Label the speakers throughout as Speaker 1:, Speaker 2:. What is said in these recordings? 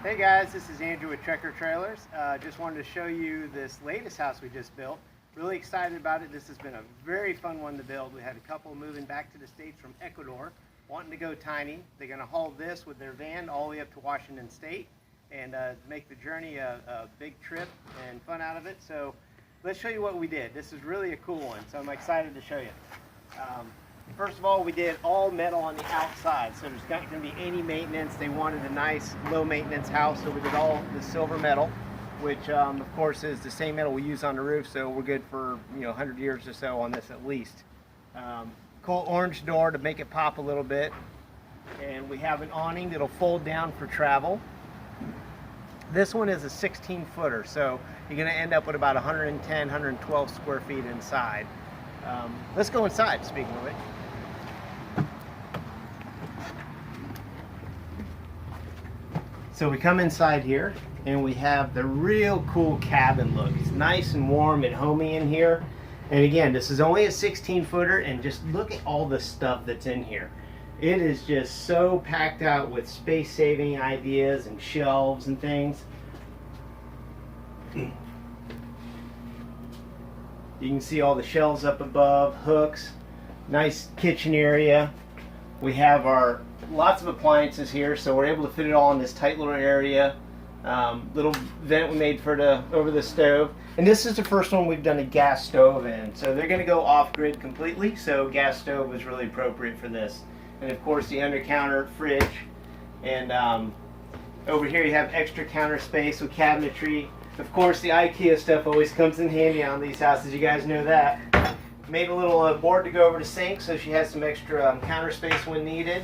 Speaker 1: Hey guys, this is Andrew with Trekker Trailers. Just wanted to show you this latest house we just built. Really excited about it. This has been a very fun one to build. We had a couple moving back to the States from Ecuador, wanting to go tiny. They're going to haul this with their van all the way up to Washington State and make the journey a big trip and fun out of it. So let's show you what we did. This is really a cool one, so I'm excited to show you. First of all, we did all metal on the outside, so there's not going to be any maintenance. They wanted a nice low maintenance house, so we did all the silver metal, which of course is the same metal we use on the roof, so we're good for 100 years or so on this at least. Cool orange door to make it pop a little bit, and we have an awning that'll fold down for travel. This one is a 16 footer, so you're going to end up with about 110, 112 square feet inside. Let's go inside, speaking of it. So we come inside here and we have the real cool cabin look. It's nice and warm and homey in here. And again, this is only a 16 footer, and just look at all the stuff that's in here. It is just so packed out with space saving ideas and shelves and things. You can see all the shelves up above, hooks, nice kitchen area. We have our lots of appliances here, so we're able to fit it all in this tight little area. Little vent we made for over the stove. And this is the first one we've done a gas stove in. So they're going to go off-grid completely, so gas stove was really appropriate for this. And of course the under-counter fridge. And over here you have extra counter space with cabinetry. Of course the IKEA stuff always comes in handy on these houses, you guys know that. Made a little board to go over the sink, so she has some extra counter space when needed.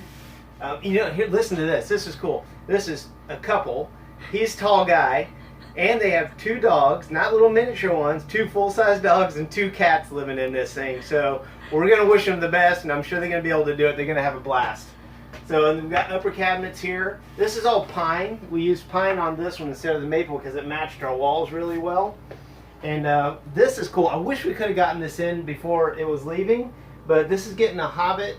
Speaker 1: Here, listen to this. This is cool. This is a couple. He's a tall guy, and they have 2 dogs, not little miniature ones, 2 full-size dogs and 2 cats living in this thing. So we're going to wish them the best, and I'm sure they're going to be able to do it. They're going to have a blast. So we've got upper cabinets here. This is all pine. We used pine on this one instead of the maple because it matched our walls really well. And this is cool. I wish we could have gotten this in before it was leaving, but this is getting a Hobbit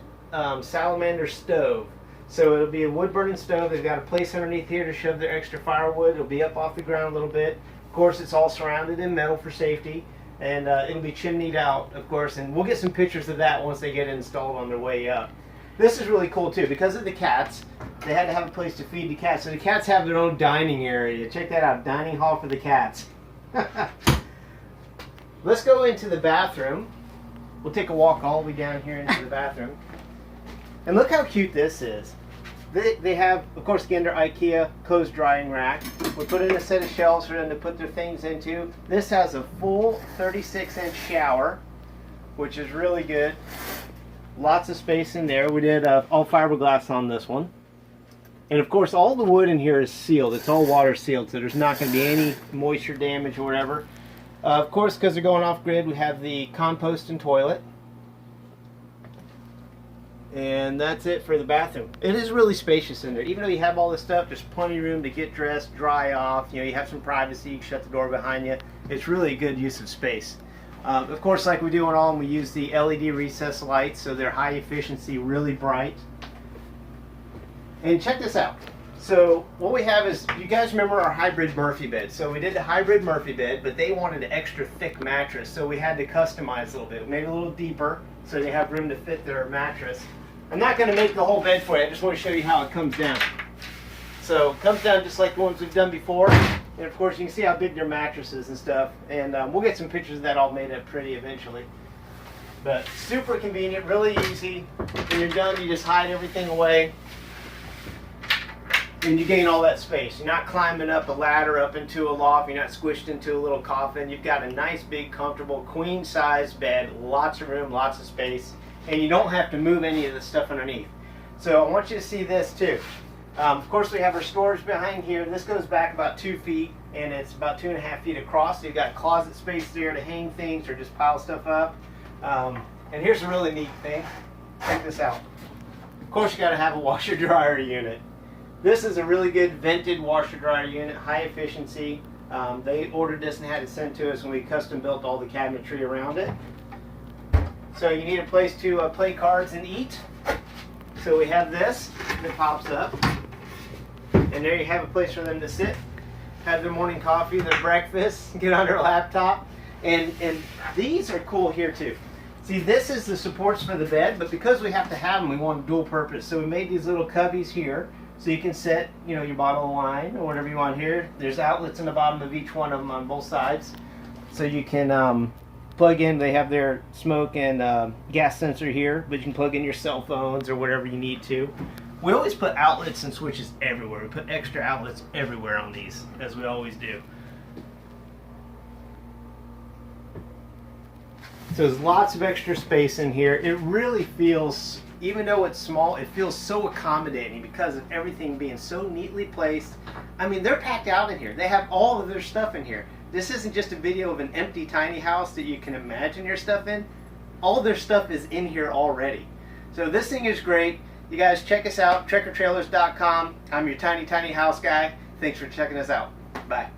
Speaker 1: salamander stove. So it'll be a wood burning stove. They've got a place underneath here to shove their extra firewood. It'll be up off the ground a little bit. Of course, it's all surrounded in metal for safety, and it'll be chimneyed out, of course. And we'll get some pictures of that once they get it installed on their way up. This is really cool too. Because of the cats, they had to have a place to feed the cats. So the cats have their own dining area. Check that out, dining hall for the cats. Let's go into the bathroom. We'll take a walk all the way down here into the bathroom. And look how cute this is. They have, of course, again, their IKEA clothes drying rack. We put in a set of shelves for them to put their things into. This has a full 36-inch shower, which is really good. Lots of space in there. We did all fiberglass on this one. And of course, all the wood in here is sealed. It's all water sealed, so there's not going to be any moisture damage or whatever. Of course, because they're going off grid, we have the compost and toilet. And that's it for the bathroom. It is really spacious in there. Even though you have all this stuff, there's plenty of room to get dressed, dry off. You have some privacy. You can shut the door behind you. It's really a good use of space. Of course, like we do on all of them, we use the LED recessed lights, so they're high efficiency, really bright. And check this out. So what we have is, you guys remember our hybrid Murphy bed. So we did the hybrid Murphy bed, but they wanted an extra thick mattress, so we had to customize a little bit. We made it a little deeper, so they have room to fit their mattress. I'm not going to make the whole bed for you. I just want to show you how it comes down. So it comes down just like the ones we've done before. And of course you can see how big their mattress is and stuff. And we'll get some pictures of that all made up pretty eventually. But super convenient, really easy. When you're done, you just hide everything away. And you gain all that space. You're not climbing up a ladder up into a loft. You're not squished into a little coffin. You've got a nice, big, comfortable, queen-size bed. Lots of room, lots of space. And you don't have to move any of the stuff underneath. So I want you to see this too. Of course, we have our storage behind here. This goes back about 2 feet, and it's about 2.5 feet across. So you've got closet space there to hang things or just pile stuff up. And here's a really neat thing. Check this out. Of course, you got to have a washer-dryer unit. This is a really good vented washer-dryer unit, high efficiency. They ordered this and had it sent to us, and we custom built all the cabinetry around it. So you need a place to play cards and eat. So we have this that pops up. And there you have a place for them to sit, have their morning coffee, their breakfast, get on their laptop. And these are cool here too. See, this is the supports for the bed, but because we have to have them, we want dual purpose. So we made these little cubbies here, so you can set, you know, your bottle of wine or whatever you want here. There's outlets in the bottom of each one of them on both sides, so you can plug in. They have their smoke and gas sensor here, but you can plug in your cell phones or whatever you need to. We always put outlets and switches everywhere. We put extra outlets everywhere on these, as we always do. So there's lots of extra space in here. It really feels, even though it's small, it feels so accommodating because of everything being so neatly placed. I mean, they're packed out in here. They have all of their stuff in here. This isn't just a video of an empty tiny house that you can imagine your stuff in. All their stuff is in here already. So this thing is great. You guys check us out, trekkertrailers.com. I'm your tiny house guy. Thanks for checking us out. Bye.